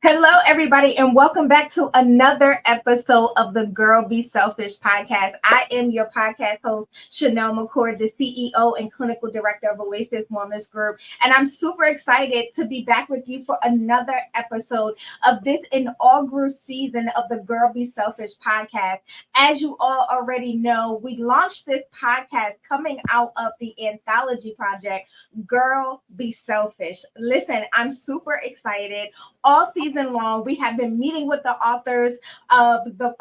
Hello, everybody, and welcome back to another episode of the Girl Be Selfish podcast. I am your podcast host, Chanel McCord, the CEO and Clinical Director of Oasis Wellness Group. And I'm super excited to be back with you for another episode of this inaugural season of the Girl Be Selfish podcast. As you all already know, we launched this podcast coming out of the anthology project, Girl Be Selfish. Listen, I'm super excited. All season long, we have been meeting with the authors of the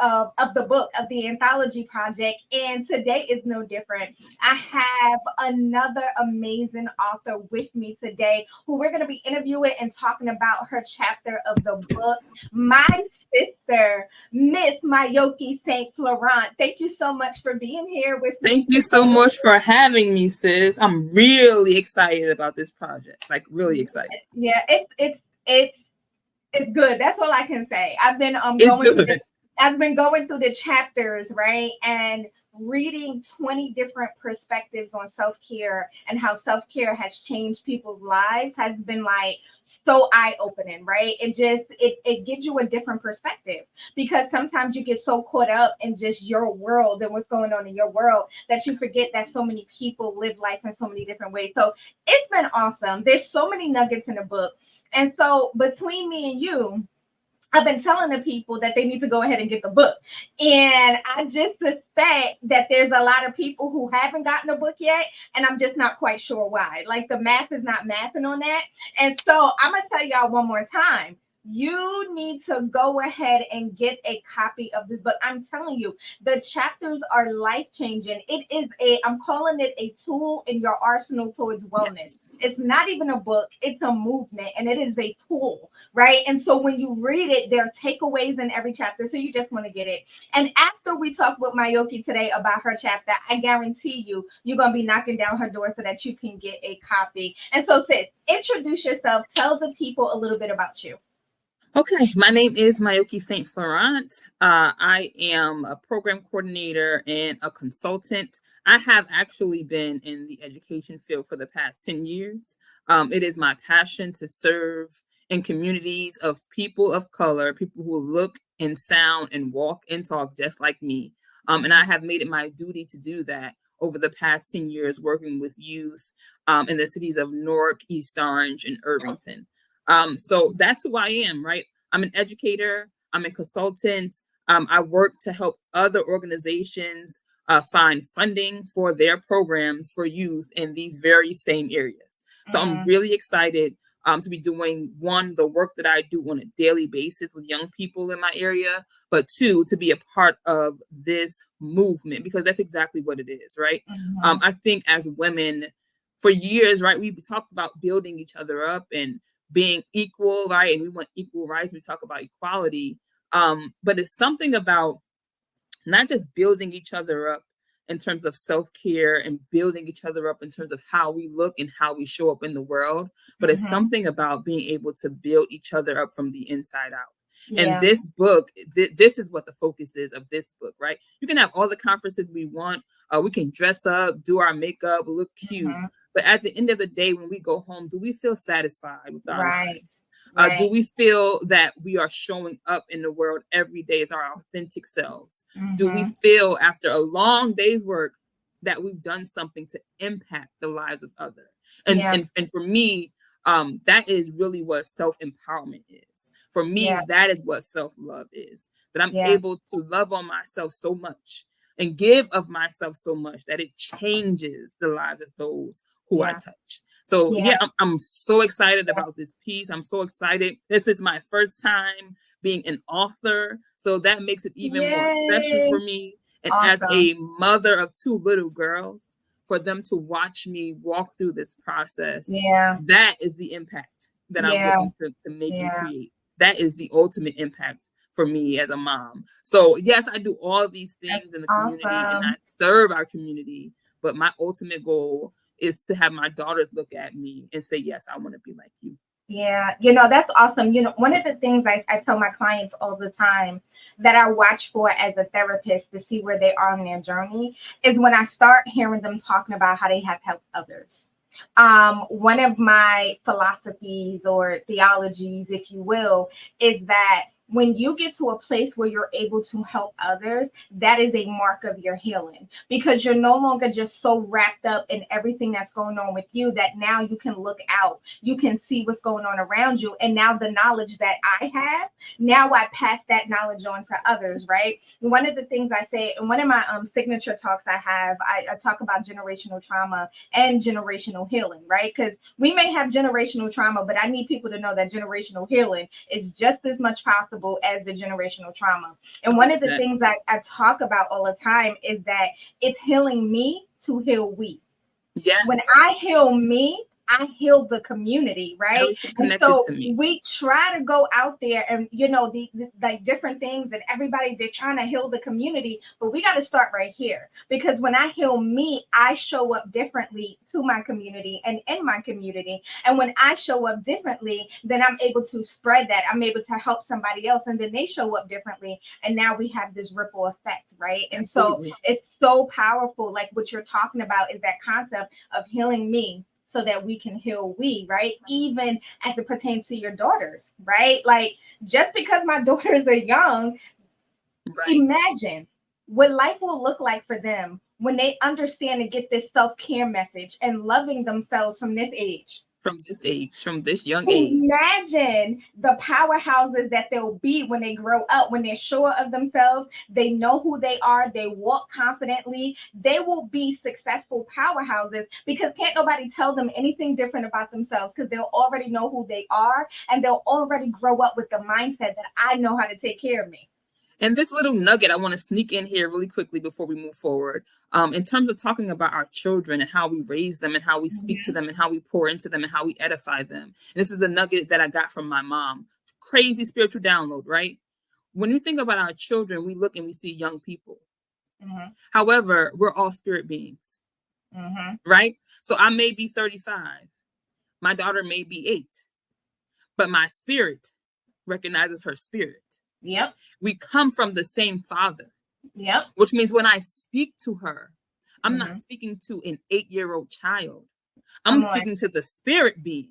book, of the anthology project, and today is no different. I have another amazing author with me today who we're going to be interviewing and talking about her chapter of the book, my sister, Miss Miyokee Saint Florant. Thank you so much for being here with me. Thank you so much for having me, sis. I'm really excited about this project. Like, really excited. Yeah, it's good. That's all I can say. I've been going through the chapters, right? And reading 20 different perspectives on self-care and how self-care has changed people's lives has been like so eye-opening, right? It gives you a different perspective, because sometimes you get so caught up in just your world and what's going on in your world that you forget that so many people live life in so many different ways. So it's been awesome. There's so many nuggets in the book. And so between me and you, I've been telling the people that they need to go ahead and get the book. And I just suspect that there's a lot of people who haven't gotten the book yet. And I'm just not quite sure why. Like, the math is not mathing on that. And so I'm going to tell y'all one more time. You need to go ahead and get a copy of this book. I'm telling you, the chapters are life-changing. I'm calling it a tool in your arsenal towards wellness. Yes. It's not even a book, it's a movement, and it is a tool, right? And so when you read it, there are takeaways in every chapter, so you just want to get it. And after we talk with Miyokee today about her chapter, I guarantee you're going to be knocking down her door so that you can get a copy. And so, sis, introduce yourself. Tell the people a little bit about you. Okay, my name is Miyokee Saint Florant. I am a program coordinator and a consultant. I have actually been in the education field for the past 10 years. It is my passion to serve in communities of people of color, people who look and sound and walk and talk just like me. And I have made it my duty to do that over the past 10 years, working with youth in the cities of Newark, East Orange, and Irvington. So that's who I am, right? I'm an educator. I'm a consultant. I work to help other organizations find funding for their programs for youth in these very same areas. So I'm really excited to be doing, one, the work that I do on a daily basis with young people in my area, but two, to be a part of this movement, because that's exactly what it is, right? I think as women, for years, right, we've talked about building each other up and being equal, right? And we want equal rights. We talk about equality. But it's something about not just building each other up in terms of self-care and building each other up in terms of how we look and how we show up in the world, but it's something about being able to build each other up from the inside out. Yeah. And this book, this is what the focus is of this book, right? You can have all the conferences we want. We can dress up, do our makeup, look cute. But at the end of the day, when we go home, do we feel satisfied with our lives? Right. Do we feel that we are showing up in the world every day as our authentic selves? Do we feel after a long day's work that we've done something to impact the lives of others? And for me, that is really what self-empowerment is. For me, that is what self-love is. That I'm able to love on myself so much and give of myself so much that it changes the lives of those who I touch. So I'm so excited about this piece. I'm so excited. This is my first time being an author. So that makes it even more special for me. And as a mother of two little girls, for them to watch me walk through this process, that is the impact that I'm looking to make and create. That is the ultimate impact for me as a mom. So yes, I do all of these things in the community and I serve our community, but my ultimate goal is to have my daughters look at me and say, yes, I want to be like you. Yeah, that's awesome. One of the things I tell my clients all the time that I watch for as a therapist to see where they are in their journey is when I start hearing them talking about how they have helped others. One of my philosophies or theologies, if you will, is that when you get to a place where you're able to help others, that is a mark of your healing, because you're no longer just so wrapped up in everything that's going on with you that now you can look out, you can see what's going on around you. And now the knowledge that I have, now I pass that knowledge on to others, right? One of the things I say in one of my signature talks I talk about generational trauma and generational healing, right? Because we may have generational trauma, but I need people to know that generational healing is just as much possible as the generational trauma. And one of the things I talk about all the time is that it's healing me to heal we. Yes. When I heal me, I heal the community, right? And so we try to go out there and, you know, the like different things, and everybody, they're trying to heal the community, but we got to start right here, because when I heal me, I show up differently to my community and in my community. And when I show up differently, then I'm able to spread that. I'm able to help somebody else, and then they show up differently. And now we have this ripple effect, right? And Absolutely. So it's so powerful. Like what you're talking about is that concept of healing me so that we can heal we, right? Even as it pertains to your daughters, right? Like just because my daughters are young, imagine what life will look like for them when they understand and get this self-care message and loving themselves from this age. From this young age. Imagine the powerhouses that they'll be when they grow up, when they're sure of themselves, they know who they are, they walk confidently, they will be successful powerhouses, because can't nobody tell them anything different about themselves, because they'll already know who they are, and they'll already grow up with the mindset that I know how to take care of me. And this little nugget I want to sneak in here really quickly before we move forward. In terms of talking about our children and how we raise them and how we speak to them and how we pour into them and how we edify them. And this is a nugget that I got from my mom. Crazy spiritual download, right? When you think about our children, we look and we see young people. However, we're all spirit beings, right? So I may be 35. My daughter may be 8. But my spirit recognizes her spirit. Yep. We come from the same Father. Yep. Which means when I speak to her, I'm not speaking to an 8-year-old child. I'm speaking to the spirit being.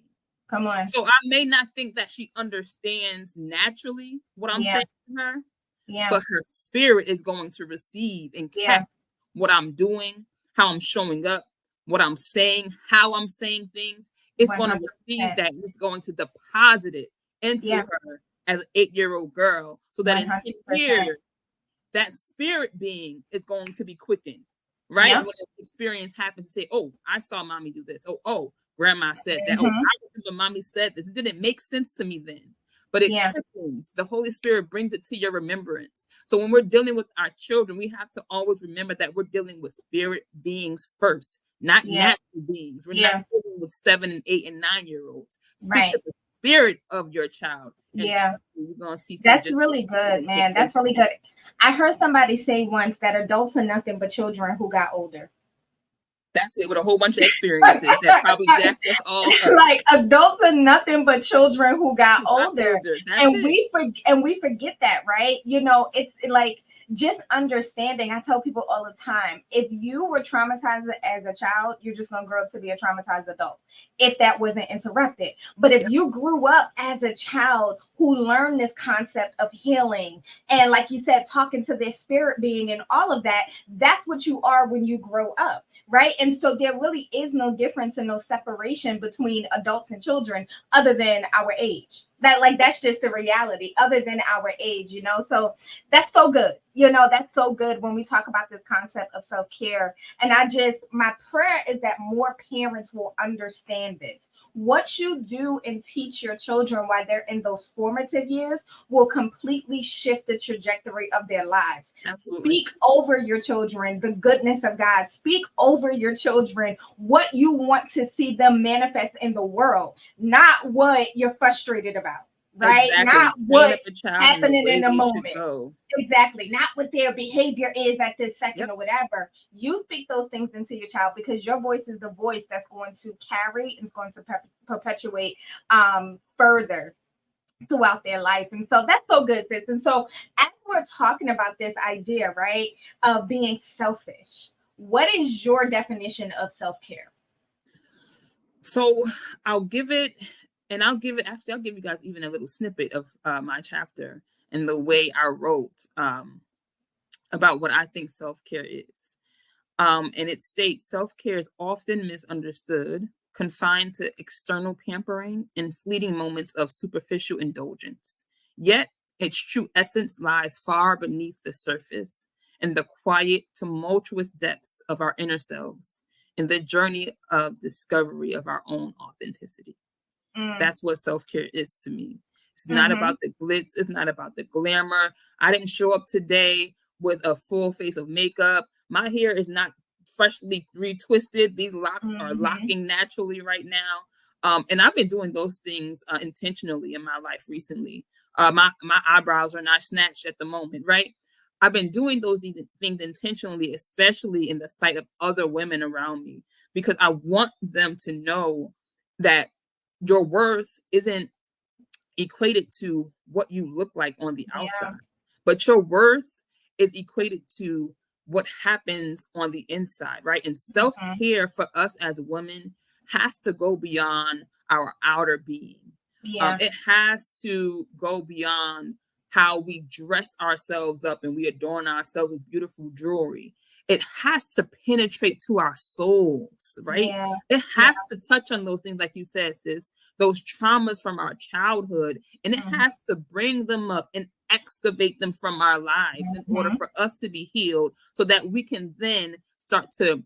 Come on. So I may not think that she understands naturally what I'm saying to her, but her spirit is going to receive and catch what I'm doing, how I'm showing up, what I'm saying, how I'm saying things. It's 100%. Going to receive that. It's going to deposit it into her as an 8-year-old girl, so that in 10 years, that spirit being is going to be quickened, right? When the experience happens, say, oh, I saw mommy do this. Oh, grandma said that. Oh, I remember mommy said this. It didn't make sense to me then, but it quickens. The Holy Spirit brings it to your remembrance. So when we're dealing with our children, we have to always remember that we're dealing with spirit beings first, not natural beings. We're not dealing with 7 and 8 and 9-year-olds. Speak to the spirit of your child. And you're gonna see. That's really good, man. That's really good. I heard somebody say once that adults are nothing but children who got older. That's it, with a whole bunch of experiences that probably jacked us all up. Like adults are nothing but children who got older. And we forget that, right? You know, it's like just understanding. I tell people all the time, if you were traumatized as a child, you're just gonna grow up to be a traumatized adult if that wasn't interrupted. But if you grew up as a child who learned this concept of healing and, like you said, talking to their spirit being and all of that, that's what you are when you grow up, right? And so there really is no difference and no separation between adults and children other than our age. That's just the reality, other than our age, you know. So that's so good, you know. That's so good when we talk about this concept of self-care. And my prayer is that more parents will understand this. What you do and teach your children while they're in those formative years will completely shift the trajectory of their lives. Absolutely. Speak over your children the goodness of God. Speak over your children what you want to see them manifest in the world, not what you're frustrated about. Right? Exactly. Not what's happening in the moment. Exactly. Not what their behavior is at this second or whatever. You speak those things into your child, because your voice is the voice that's going to carry and is going to perpetuate further throughout their life. And so that's so good, sis. And so as we're talking about this idea, right, of being selfish, what is your definition of self-care? So I'll give it, I'll give you guys even a little snippet of my chapter and the way I wrote about what I think self-care is. And it states self-care is often misunderstood, confined to external pampering and fleeting moments of superficial indulgence. Yet its true essence lies far beneath the surface, in the quiet, tumultuous depths of our inner selves, in the journey of discovery of our own authenticity. That's what self-care is to me. It's not about the glitz. It's not about the glamour. I didn't show up today with a full face of makeup. My hair is not freshly retwisted. These locks are locking naturally right now. And I've been doing those things intentionally in my life recently. My eyebrows are not snatched at the moment, right? I've been doing these things intentionally, especially in the sight of other women around me, because I want them to know that your worth isn't equated to what you look like on the outside, but your worth is equated to what happens on the inside, right? And self-care for us as women has to go beyond our outer being. It has to go beyond how we dress ourselves up and we adorn ourselves with beautiful jewelry. It has to penetrate to our souls, right? It has to touch on those things, like you said, sis, those traumas from our childhood, and it has to bring them up and excavate them from our lives in order for us to be healed, so that we can then start to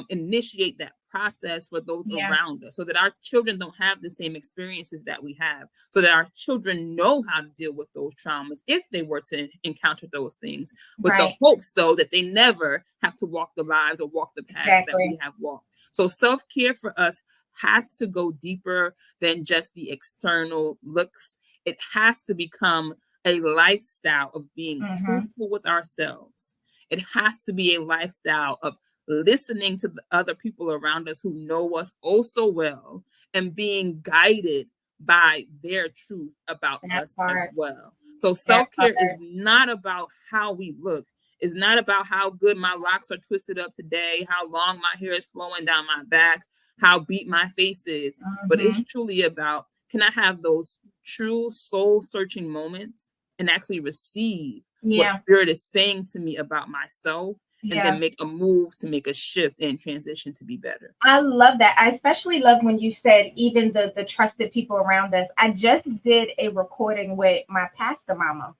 initiate that process for those around us, so that our children don't have the same experiences that we have, so that our children know how to deal with those traumas if they were to encounter those things, with the hopes, though, that they never have to walk the lives or walk the paths that we have walked. So self-care for us has to go deeper than just the external looks. It has to become a lifestyle of being truthful with ourselves. It has to be a lifestyle of listening to the other people around us who know us oh so well and being guided by their truth about us as well. So self-care is not about how we look. It's not about how good my locks are twisted up today, how long my hair is flowing down my back, how beat my face is. But it's truly about, can I have those true soul-searching moments and actually receive what Spirit is saying to me about myself, and then make a move to make a shift and transition to be better. I love that. I especially love when you said even the trusted people around us. I just did a recording with my pastor mama,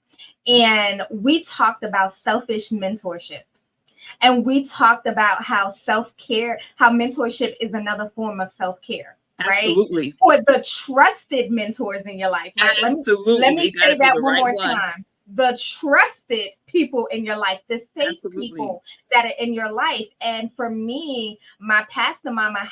and we talked about selfish mentorship. And we talked about how self-care, how mentorship is another form of self-care. Right? Absolutely. For the trusted mentors in your life. Right? Absolutely. Let me say that one more time. The trusted people in your life, the safe people that are in your life. And for me, my pastor mama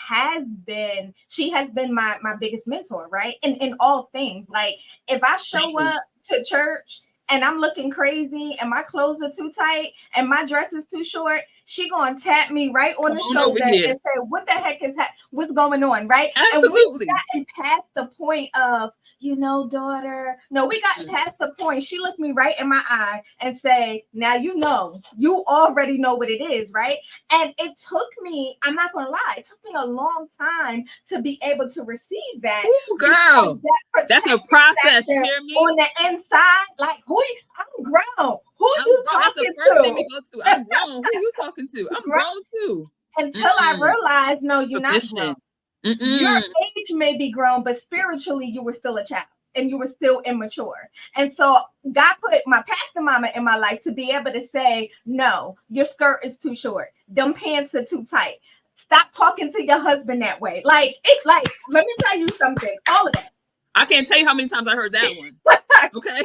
she has been my biggest mentor, right? In all things. Like, if I show up to church and I'm looking crazy and my clothes are too tight and my dress is too short, she gonna tap me right on the shoulder and say, what the heck what's going on, right? Absolutely. And we've gotten past the point of, daughter. No, we got past the point. She looked me right in my eye and say, now you already know what it is, right? And it took me, I'm not gonna lie, it took me a long time to be able to receive that. Ooh, girl, that's a process. You hear me? On the inside, like, I'm grown. Who you talking that's the first thing we go to. I'm grown. Who you talking to? I'm grown too. Until I realized, no, you're not grown. Your age may be grown, but spiritually you were still a child and you were still immature. And so God put my pastor mama in my life to be able to say, no, your skirt is too short. Them pants are too tight. Stop talking to your husband that way. Like, it's like, let me tell you something. All of that. I can't tell you how many times I heard that one. Okay.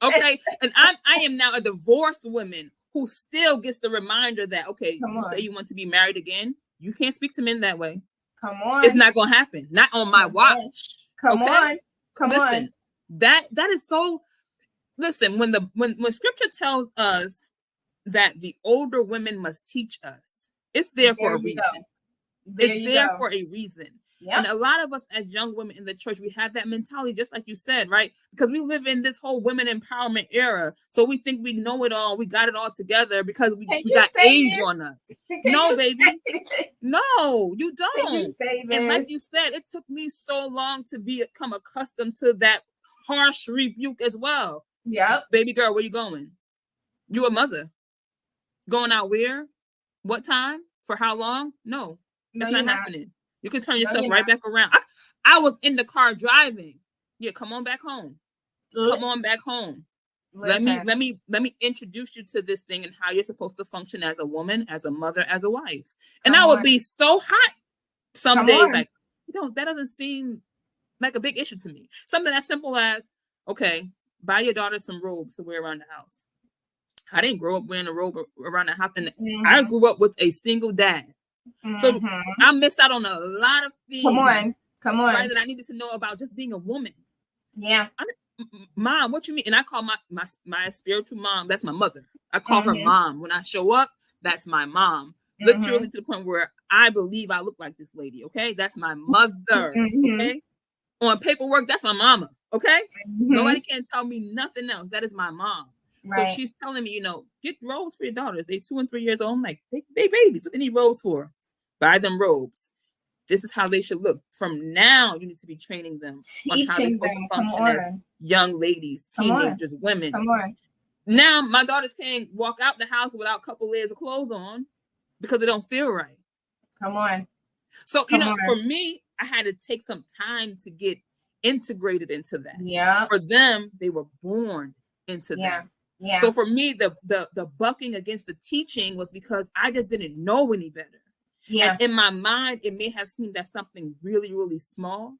Okay. And I am now a divorced woman who still gets the reminder that, okay, you say you want to be married again. You can't speak to men that way. Come on. It's not going to happen. Not on my watch. Come on. Listen, that is so. Listen, when scripture tells us that the older women must teach us, it's there for a reason. It's there for a reason. And a lot of us as young women in the church, we have that mentality, just like you said, right? Because we live in this whole women empowerment era. So we think we know it all. We got it all together because we got age on us. No, baby. No, you don't. And like you said, it took me so long to become accustomed to that harsh rebuke as well. Yep. Baby girl, where you going? You a mother. Going out where? What time? For how long? No, it's not happening. You can turn yourself right back around. I was in the car driving. Yeah, come on back home. Come on back home. Let me introduce you to this thing and how you're supposed to function as a woman, as a mother, as a wife. And I would be so hot some days, like, that doesn't seem like a big issue to me. Something as simple as, okay, buy your daughter some robes to wear around the house. I didn't grow up wearing a robe around the house, and I grew up with a single dad. So I missed out on a lot of things. Come on. Right, that I needed to know about just being a woman. Yeah. Mom, what you mean? And I call my spiritual mom, that's my mother. I call her mom. When I show up, that's my mom. Literally to the point where I believe I look like this lady, okay? That's my mother, okay? On paperwork, that's my mama, okay? Nobody can tell me nothing else. That is my mom. Right. So she's telling me, get robes for your daughters. They're 2 and 3 years old. I'm like, they babies. What they need robes for? Buy them robes. This is how they should look. From now, you need to be training them on how they're supposed to function as young ladies, teenagers, women. Now, my daughters can't walk out the house without a couple layers of clothes on because it don't feel right. So, for me, I had to take some time to get integrated into that. Yeah. For them, they were born into that. Yeah. So for me, the bucking against the teaching was because I just didn't know any better. Yeah. And in my mind, it may have seemed as something really, really small,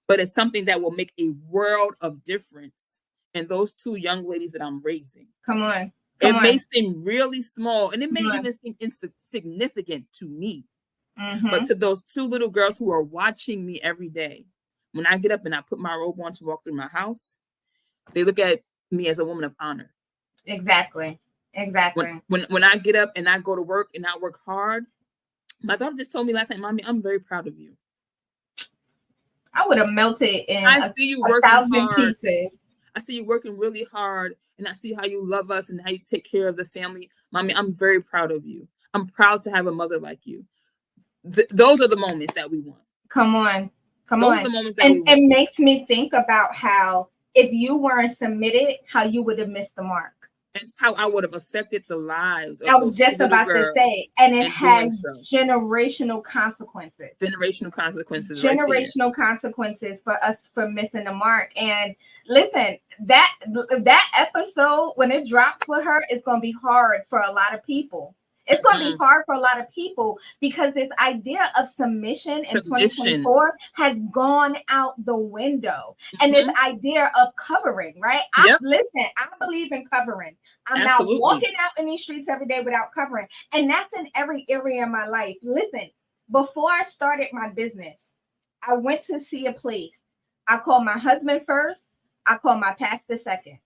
but it's something that will make a world of difference in those 2 young ladies that I'm raising. It may seem really small, and it may even seem insignificant to me. But to those 2 little girls who are watching me every day, when I get up and I put my robe on to walk through my house, they look at me as a woman of honor. Exactly. When I get up and I go to work and I work hard, my daughter just told me last night, Mommy, I'm very proud of you. I would have melted in I see you working 1,000 hard. pieces. I see you working really hard, and I see how you love us and how you take care of the family. Mommy, I'm very proud of you. I'm proud to have a mother like you. Those are the moments that we want. Come on. Those are the moments that we want. It makes me think about how if you weren't submitted, how you would have missed the mark. And how I would have affected the lives of I was just about to say, and it has generational consequences. Generational consequences for us for missing the mark. And listen, that episode, when it drops with her, it's going to be hard for a lot of people. It's going to be hard for a lot of people because this idea of submission in 2024 has gone out the window. And this idea of covering, right? Listen, I believe in covering. I'm not walking out in these streets every day without covering. And that's in every area of my life. Listen, before I started my business, I went to see a place. I called my husband first. I called my pastor second.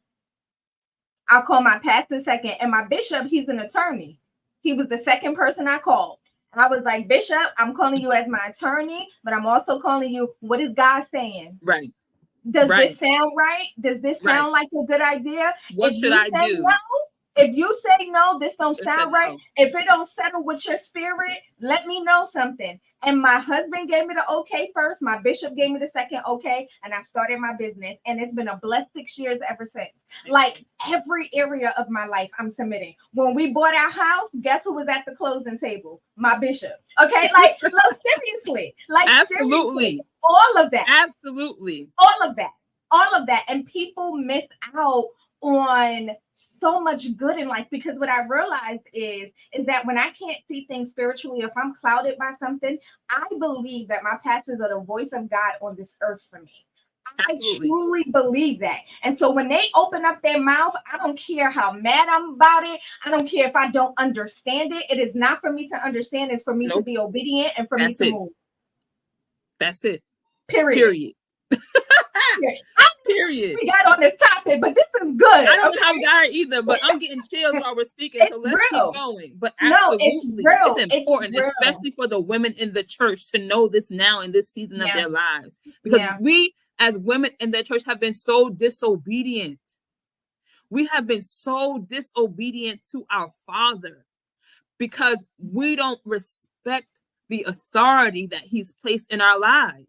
And my bishop, he's an attorney. He was the second person I called. I was like, Bishop, I'm calling you as my attorney, but I'm also calling you, what is God saying? Right. Does this sound right? Does this sound like a good idea? What should I do? No, if you say no, this don't sound right. No. If it don't settle with your spirit, let me know something. And my husband gave me the okay first. My bishop gave me the second okay. And I started my business. And it's been a blessed 6 years ever since. Like every area of my life, I'm submitting. When we bought our house, guess who was at the closing table? My bishop. Okay. Like, seriously. Like, absolutely. Seriously. All of that. Absolutely. All of that. And people miss out on so much good in life because what I realized is that when I can't see things spiritually, if I'm clouded by something, I believe that my pastors are the voice of God on this earth for me. Absolutely. I truly believe that. And so when they open up their mouth, I don't care how mad I'm about it. I don't care if I don't understand it. It is not for me to understand. It's for me to be obedient and for me to move. That's it. Period. Period. We got on this topic, but this is good. I don't know how we got here either, but I'm getting chills while we're speaking. So let's keep going. But absolutely, it's important, especially for the women in the church, to know this now in this season of their lives. Because we, as women in the church, have been so disobedient. We have been so disobedient to our Father because we don't respect the authority that He's placed in our lives.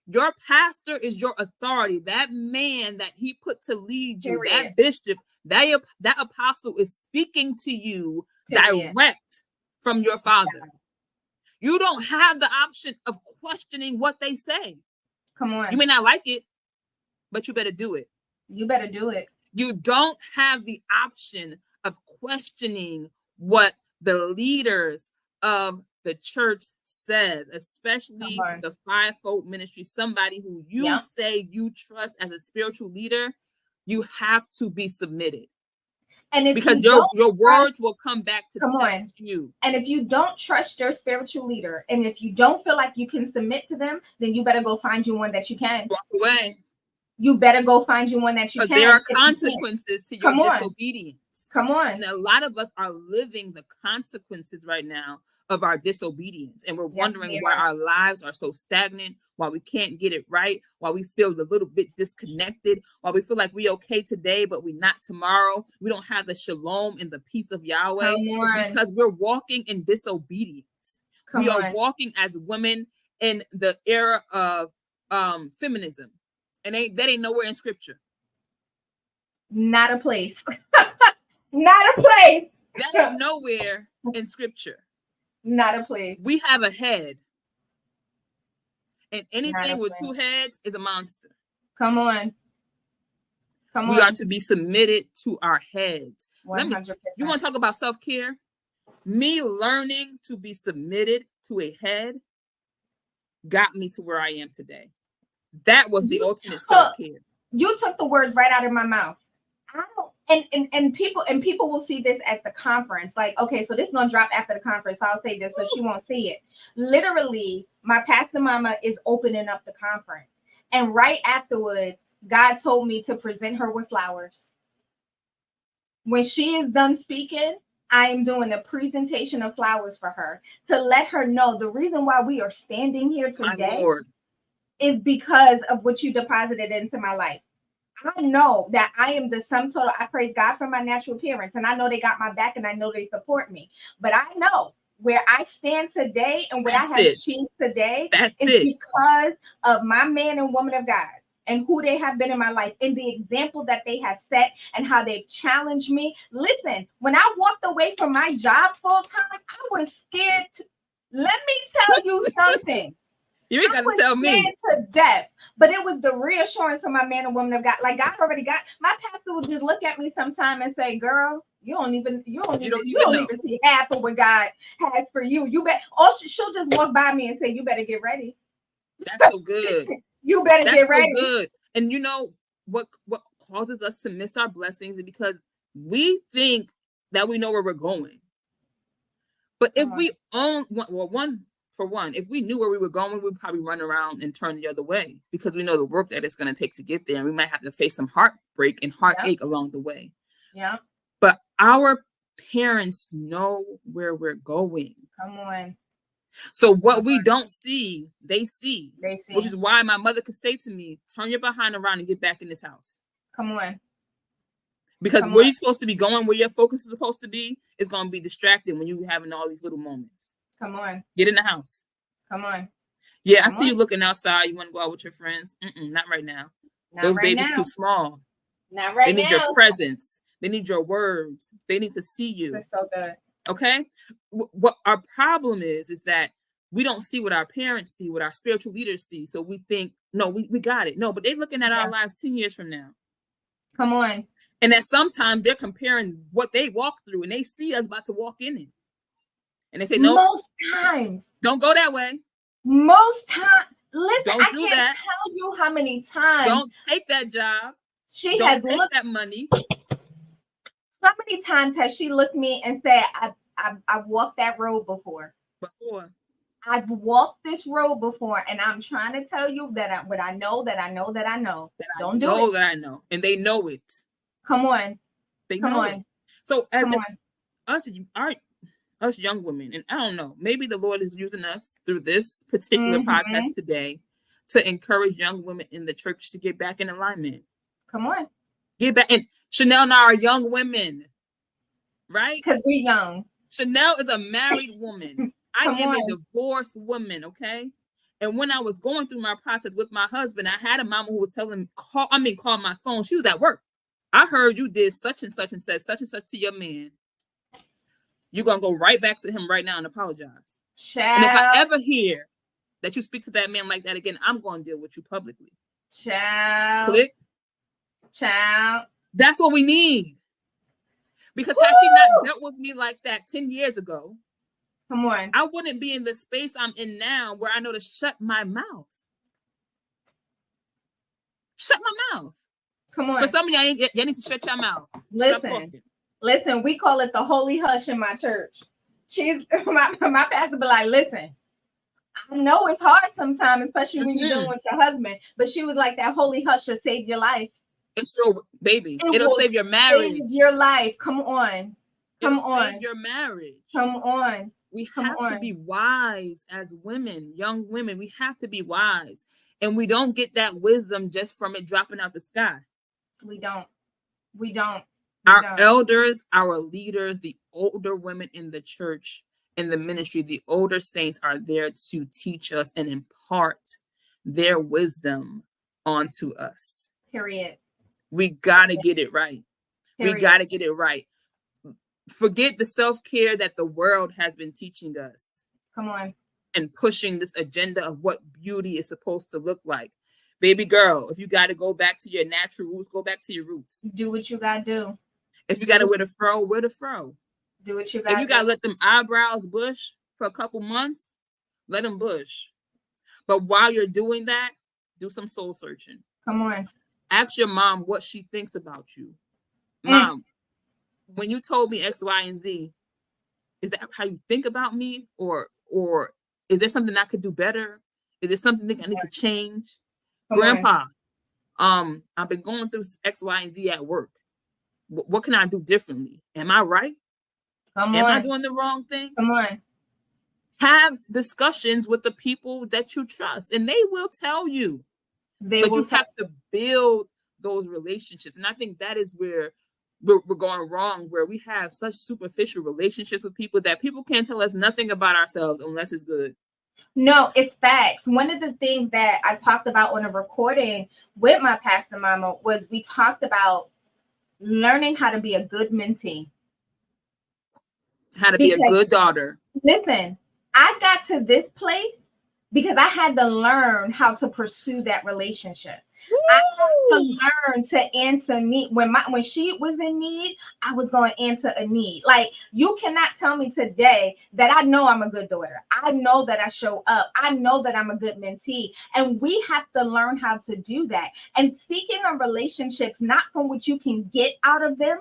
Your pastor is your authority. That man that He put to lead you, that bishop, that apostle is speaking to you direct from your Father. You don't have the option of questioning what they say. Come on. You may not like it, but you better do it. You better do it. You don't have the option of questioning what the leaders of the church says, especially the fivefold ministry, somebody who you say you trust as a spiritual leader. You have to be submitted. And because your words will come back to test you. And if you don't trust your spiritual leader, and if you don't feel like you can submit to them, then you better go find you one that you can. Walk away. You better go find you one that you can. Because there are consequences to your disobedience. Come on. And a lot of us are living the consequences right now of our disobedience. And we're wondering why our lives are so stagnant, why we can't get it right, why we feel a little bit disconnected, why we feel like we're okay today, but we're not tomorrow. We don't have the shalom and the peace of Yahweh. It's because we're walking in disobedience. We are walking as women in the era of feminism. And that ain't nowhere in scripture. Not a place. Not a place. That ain't nowhere in scripture. Not a place. We have a head. And anything with two heads is a monster. Come on. We are to be submitted to our heads. 100%. You want to talk about self-care? Me learning to be submitted to a head got me to where I am today. That was the ultimate self-care. You took the words right out of my mouth. And people will see this at the conference. Like, okay, so this is gonna drop after the conference. So I'll say this so she won't see it. Literally, my pastor mama is opening up the conference. And right afterwards, God told me to present her with flowers. When she is done speaking, I am doing a presentation of flowers for her to let her know the reason why we are standing here today is because of what you deposited into my life. I know that I am the sum total. I praise God for my natural parents, and I know they got my back, and I know they support me. But I know where I stand today and where I have achieved today is because of my man and woman of God and who they have been in my life and the example that they have set and how they've challenged me. Listen, when I walked away from my job full time, I was scared to. Let me tell you something. You ain't got to tell me. To death, but it was the reassurance from my man and woman of God. Like God already got. My pastor would just look at me sometime and say, "Girl, you don't even see half of what God has for you. You bet." Or she'll just walk by me and say, "You better get ready." That's so good. You better get ready. So good. And you know what causes us to miss our blessings is because we think that we know where we're going. But if we if we knew where we were going, we'd probably run around and turn the other way because we know the work that it's going to take to get there. And we might have to face some heartbreak and heartache along the way. Yeah. But our parents know where we're going. Come on. So what we don't see, they see. Which is why my mother could say to me, turn your behind around and get back in this house. Come on. Because where you're supposed to be going, where your focus is supposed to be, is going to be distracted when you're having all these little moments. Come on. Get in the house. Come on. Yeah, I see you looking outside. You want to go out with your friends? Not right now. Those babies too small. Not right now. They need your presence. They need your words. They need to see you. That's so good. Okay? What our problem is that we don't see what our parents see, what our spiritual leaders see. So we think, no, we got it. No, but they're looking at our lives 10 years from now. Come on. And that sometimes they're comparing what they walk through and they see us about to walk in it. And they say, no. Most times. Don't go that way. Most times. Listen, don't I can't tell you how many times. Don't take that job. She don't has take looked that money. How many times has she looked me and said, I've walked that road before? I've walked this road before, and I'm trying to tell you that what I know, that I know, that I know. Don't do it. That I know, and they know it. Come on. They Come know on. it. So as Come on. us young women, and I don't know, maybe the Lord is using us through this particular podcast today to encourage young women in the church to get back in alignment. Come on. Get back. And Chanel and I are young women, right? Because we're young. Chanel is a married woman. I am a divorced woman, okay? And when I was going through my process with my husband, I had a mama who was telling me, call my phone. She was at work. I heard you did such and such and said such and such to your man. You're going to go right back to him right now and apologize. Child. And if I ever hear that you speak to that man like that again, I'm going to deal with you publicly. Child. Click. Child. That's what we need. Because had she not dealt with me like that 10 years ago, come on, I wouldn't be in the space I'm in now where I know to shut my mouth. Shut my mouth. Come on. For some of y'all need to shut your mouth. Listen, we call it the holy hush in my church. She's my pastor be like, listen, I know it's hard sometimes, especially when you're dealing with your husband, but she was like, that holy hush will save your life. It's so, baby, it'll save your marriage. Save your life. Come on. Save your marriage. Come on. We have to be wise as women, young women. We have to be wise. And we don't get that wisdom just from it dropping out the sky. We don't. Our elders, our leaders, the older women in the church, in the ministry, the older saints are there to teach us and impart their wisdom onto us. Period. We got to get it right. Period. We got to get it right. Forget the self-care that the world has been teaching us. Come on. And pushing this agenda of what beauty is supposed to look like. Baby girl, if you got to go back to your natural roots, go back to your roots. Do what you got to do. If you got to wear the fro, wear the fro. Do what you got to do. If you got to let them eyebrows bush for a couple months, let them bush. But while you're doing that, do some soul searching. Come on. Ask your mom what she thinks about you. Mom, when you told me X, Y, and Z, is that how you think about me? Or is there something I could do better? Is there something I need to change? Grandpa, I've been going through X, Y, and Z at work. What can I do differently? Am I right? Am I doing the wrong thing? Come on. Have discussions with the people that you trust, and they will tell you. But you have to build those relationships. And I think that is where we're going wrong, where we have such superficial relationships with people that people can't tell us nothing about ourselves unless it's good. No, it's facts. One of the things that I talked about on a recording with my pastor mama was we talked about learning how to be a good mentee. How to be a good daughter. Listen, I got to this place because I had to learn how to pursue that relationship. Woo! I had to learn to answer need. When she was in need, I was going to answer a need. Like, you cannot tell me today that I know I'm a good daughter. I know that I show up. I know that I'm a good mentee. And we have to learn how to do that. And seeking on relationships, not from what you can get out of them,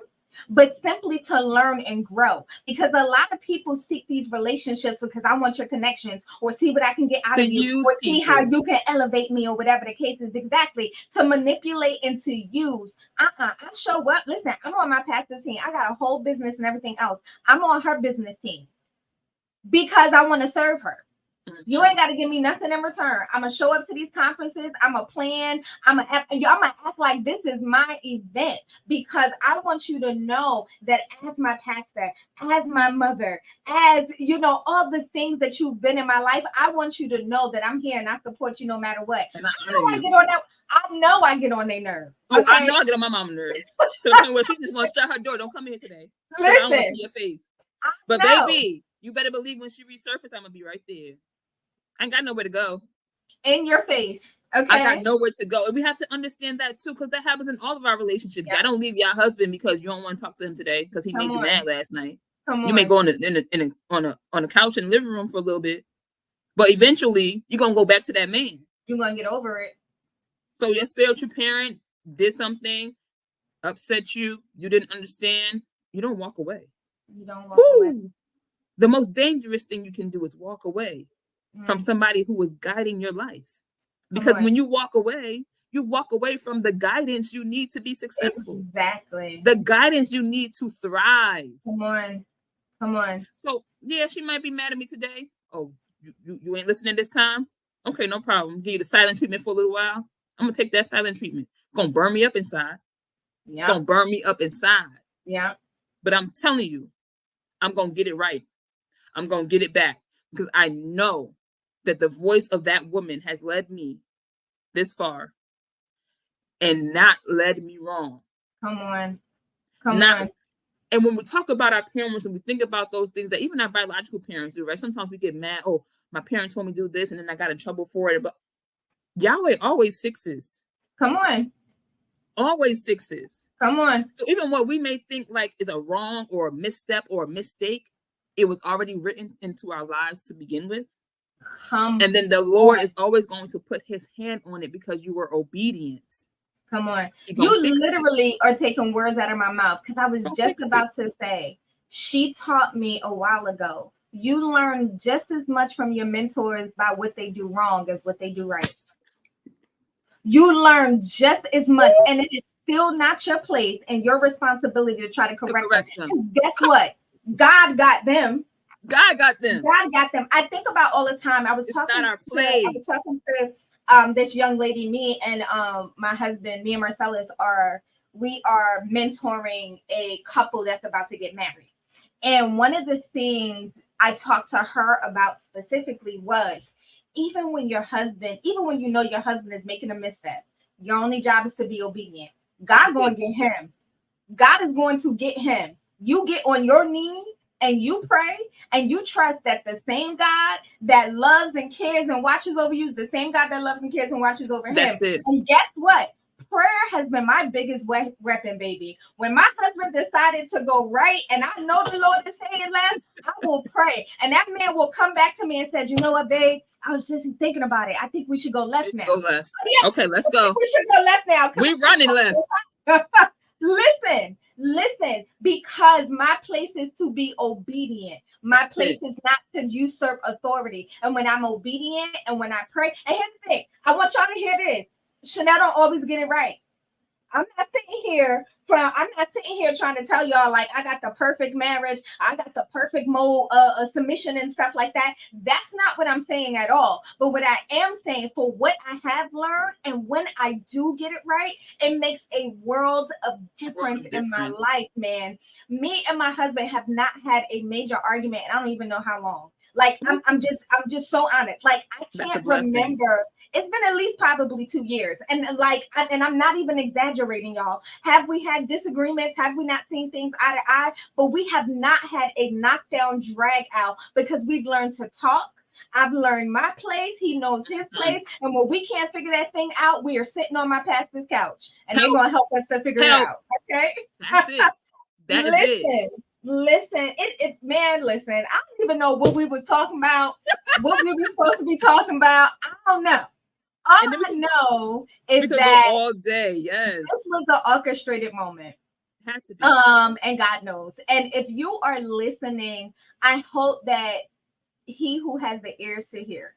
but simply to learn and grow. Because a lot of people seek these relationships because I want your connections, or see what I can get out of you, or see how you can elevate me, or whatever the case is. Exactly. To manipulate and to use. I show up. Listen, I'm on my pastor's team. I got a whole business and everything else. I'm on her business team because I want to serve her. You ain't got to give me nothing in return. I'm going to show up to these conferences. I'm going to plan. I'm going to act like this is my event, because I want you to know that as my pastor, as my mother, as, all the things that you've been in my life, I want you to know that I'm here and I support you no matter what. I know I get on their nerves. Okay? I know I get on my mom's nerves. To the point where she just want to shut her door. Don't come here today. Listen, I don't want to see your face. But baby, you better believe when she resurfaces, I'm going to be right there. I ain't got nowhere to go. In your face. Okay. I got nowhere to go. And we have to understand that too, because that happens in all of our relationships. Yeah. I don't leave your husband because you don't want to talk to him today because he made you mad last night. You may go on a couch in the living room for a little bit, but eventually you're gonna go back to that man. You're gonna get over it. So your spiritual parent did something, upset you, you didn't understand, you don't walk away. You don't walk away. The most dangerous thing you can do is walk away. from somebody who was guiding your life. Because when you walk away from the guidance you need to be successful. Exactly. The guidance you need to thrive. Come on. So yeah, she might be mad at me today. Oh, you ain't listening this time? Okay, no problem. Give you the silent treatment for a little while. I'm gonna take that silent treatment. It's gonna burn me up inside. Yeah. It's gonna burn me up inside. Yeah. But I'm telling you, I'm gonna get it right. I'm gonna get it back because I know that the voice of that woman has led me this far and not led me wrong. Come on. And when we talk about our parents and we think about those things that even our biological parents do, right? Sometimes we get mad. Oh, my parents told me to do this and then I got in trouble for it. But Yahweh always fixes. Come on. Always fixes. Come on. So even what we may think like is a wrong or a misstep or a mistake, it was already written into our lives to begin with. And then the Lord is always going to put his hand on it because you were obedient. Come on. You literally are taking words out of my mouth because I was just about to say, she taught me a while ago. You learn just as much from your mentors by what they do wrong as what they do right. You learn just as much, and it is still not your place and your responsibility to try to correct them. And guess what? God got them. God got them. I think about all the time. I was talking to this young lady. Me and my husband, me and Marcellus are mentoring a couple that's about to get married. And one of the things I talked to her about specifically was even when you know your husband is making a misstep, your only job is to be obedient. God's going to get him. God is going to get him. You get on your knees and you pray and you trust that the same God that loves and cares and watches over you is the same God that loves and cares and watches over him. That's it. And guess what? Prayer has been my biggest weapon, baby. When my husband decided to go right and I know the Lord is saying left, I will pray. And that man will come back to me and said, you know what, babe? I was just thinking about it. I think we should go left now. Go left. Oh, yeah. Okay, let's go. We should go left now. We're running left. Listen, because my place is to be obedient. My place is not to usurp authority. And when I'm obedient and when I pray, and here's the thing, I want y'all to hear this. Chanel don't always get it right. I'm not sitting here trying to tell y'all like I got the perfect marriage, I got the perfect mode submission and stuff like that. That's not what I'm saying at all. But what I am saying, for what I have learned, and when I do get it right, it makes a world of difference in my life, man. Me and my husband have not had a major argument, and I don't even know how long. Like I'm just so honest. Like I can't remember. It's been at least probably 2 years. And I'm not even exaggerating, y'all. Have we had disagreements? Have we not seen things eye to eye? But we have not had a knockdown drag out because we've learned to talk. I've learned my place. He knows his place. And when we can't figure that thing out, we are sitting on my pastor's couch. And they're going to help us to figure it out. Okay? That's it. That is it. Listen, listen, I don't even know what we was talking about, what we were supposed to be talking about. I don't know. All I know is that all day, yes, this was an orchestrated moment. Had to be. And God knows. And if you are listening, I hope that he who has the ears to hear,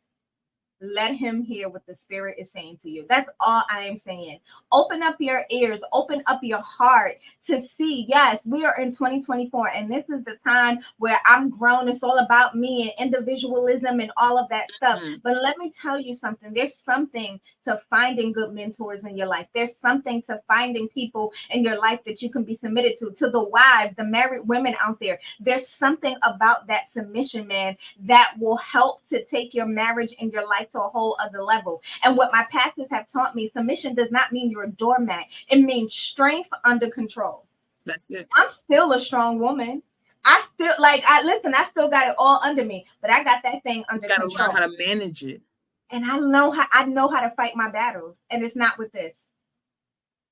let him hear what the Spirit is saying to you. That's all I am saying. Open up your ears, open up your heart to see. Yes, we are in 2024, and this is the time where I'm grown. It's all about me and individualism and all of that stuff. But let me tell you something. There's something to finding good mentors in your life. There's something to finding people in your life that you can be submitted to. To the wives, the married women out there, there's something about that submission, man, that will help to take your marriage and your life to a whole other level. And what my pastors have taught me, submission does not mean you're a doormat. It means strength under control. That's it. I'm still a strong woman. I still got it all under me, but I got that thing under control. You gotta learn how to manage it. And I know how to fight my battles. And it's not with this.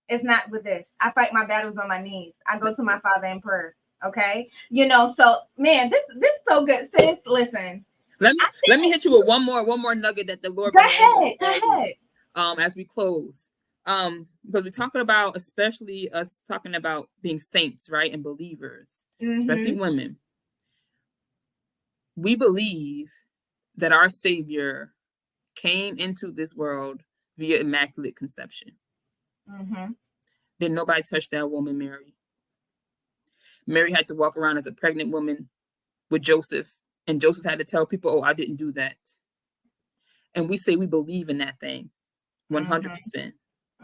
It's not with this. I fight my battles on my knees. I go to my Father in prayer. Okay. So man, this is so good. Sis, listen. Let me hit you with one more nugget that the Lord. Go ahead. As we close. Because we're talking about, especially us talking about being saints, right? And believers, especially women. We believe that our Savior came into this world via immaculate conception. Mm-hmm. Did nobody touch that woman, Mary? Mary had to walk around as a pregnant woman with Joseph, and Joseph had to tell people, oh, I didn't do that. And we say we believe in that thing 100%.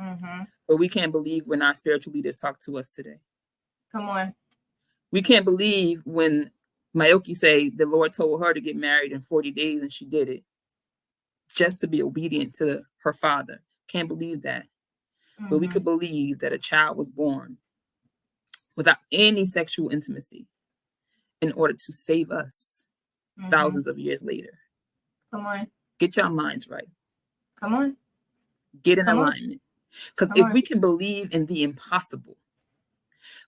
Mm-hmm. But we can't believe when our spiritual leaders talk to us today. Come on. We can't believe when Miyokee say the Lord told her to get married in 40 days and she did it just to be obedient to her father. Can't believe that. But we could believe that a child was born without any sexual intimacy in order to save us thousands of years later. Come on. Get your minds right. Come on. Get in alignment. Because if we can believe in the impossible,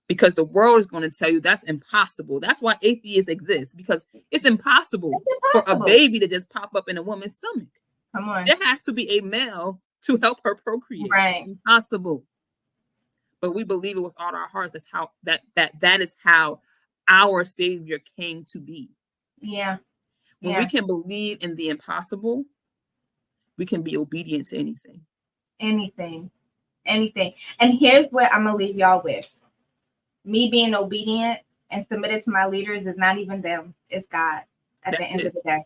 because the world is going to tell you that's impossible. That's why atheists exist, because it's impossible for a baby to just pop up in a woman's stomach. Come on. There has to be a male to help her procreate. Right. It's impossible. But we believe it with all our hearts. That's how that is how our Savior came to be. Yeah. When we can believe in the impossible, we can be obedient to anything. Anything. And here's what I'm gonna leave y'all with. Me being obedient and submitted to my leaders is not even them, it's God at the end of the day.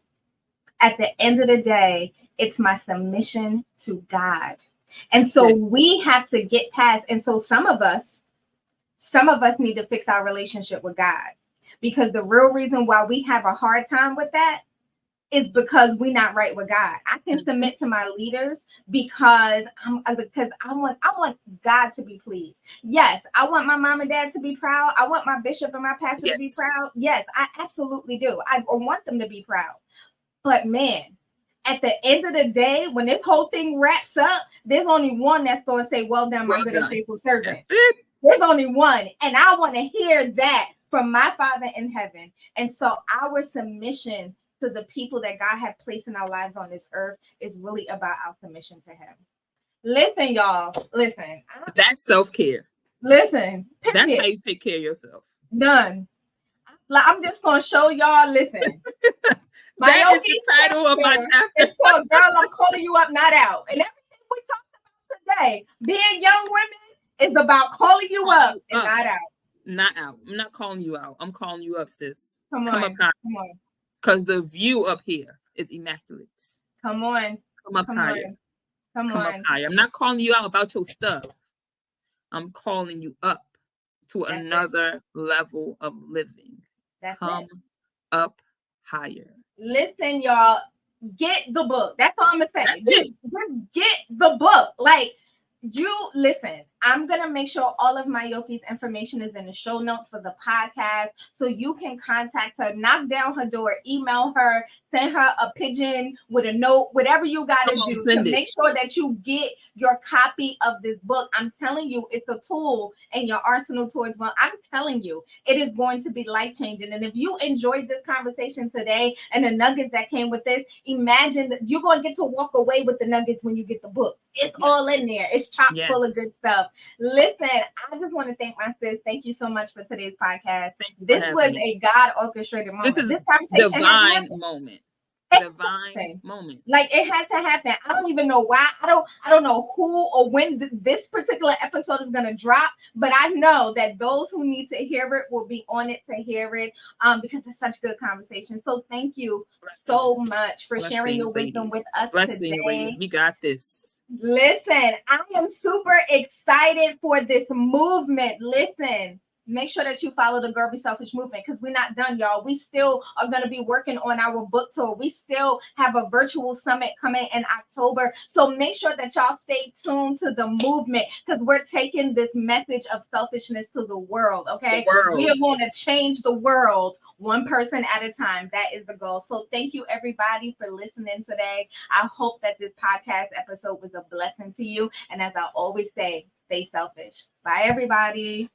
At the end of the day, it's my submission to God. And so we have to get past, and so some of us need to fix our relationship with God, because the real reason why we have a hard time with that is because we're not right with God. I can submit to my leaders because I want God to be pleased. Yes, I want my mom and dad to be proud. I want my bishop and my pastor to be proud. Yes, I absolutely do. I want them to be proud. But man, at the end of the day, when this whole thing wraps up, there's only one that's going to say, well done, my good and faithful servant. There's only one. And I want to hear that from my Father in heaven. And so our submission to the people that God had placed in our lives on this earth is really about our submission to him. Listen, y'all. Listen. That's self-care. Listen. That's how you take care of yourself. Done. I'm just going to show y'all. Listen. That is the title of my chapter. It's called Girl, I'm Calling You Up, Not Out. And everything we talked about today, being young women, is about calling you up and not out. Not out. I'm not calling you out. I'm calling you up, sis. Come up high. Come on. Because the view up here is immaculate. Come on. Come up higher. Come up higher. I'm not calling you out about your stuff. I'm calling you up to another level of living. Come up higher. Listen, y'all, get the book. That's all I'm gonna say. Just get the book. Like, you listen. I'm gonna make sure all of Miyokee's information is in the show notes for the podcast, so you can contact her, knock down her door, email her, send her a pigeon with a note, whatever you gotta do to make sure that you get your copy of this book. I'm telling you, it's a tool in your arsenal towards well. I'm telling you, it is going to be life-changing. And if you enjoyed this conversation today and the nuggets that came with this, imagine that you're going to get to walk away with the nuggets when you get the book. It's all in there. It's chock full of good stuff. Listen, I just want to thank my sis. Thank you so much for today's podcast. This was a God orchestrated moment. This conversation divine moment. Divine moment. Like, it had to happen. I don't even know why. I don't know who or when this particular episode is going to drop, but I know that those who need to hear it will be on it to hear it, because it's such good conversation. So thank you so much for sharing your wisdom with us today. Ladies. We got this. Listen, I am super excited for this movement. Listen, make sure that you follow the Girl Be Selfish movement, because we're not done, y'all. We still are going to be working on our book tour. We still have a virtual summit coming in October. So make sure that y'all stay tuned to the movement, because we're taking this message of selfishness to the world, okay? We are going to change the world one person at a time. That is the goal. So thank you, everybody, for listening today. I hope that this podcast episode was a blessing to you. And as I always say, stay selfish. Bye, everybody.